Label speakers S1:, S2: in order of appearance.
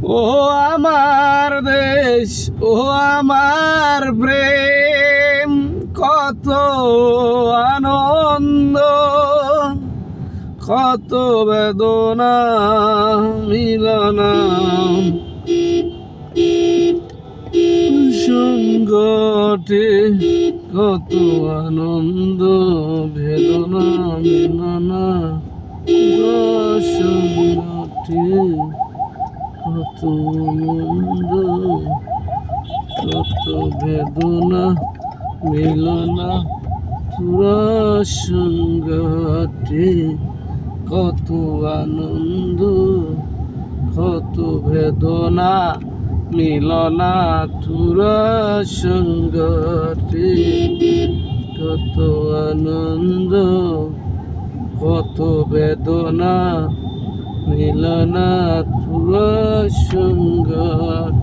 S1: ও আমার দেশ, ও আমার প্রেম, কত আনন্দ, কত বেদনা মিলনা সংগঠে, কত আনন্দ বেদনা মিলনা সংগঠে, কত আনন্দ কত বেদনা মিলনা তোরা সংগঠে, কত আনন্দ কত বেদনা মিলনা তোরা সংগঠে, কত আনন্দ কত বেদনা মিলনা তোরা সংগঠে।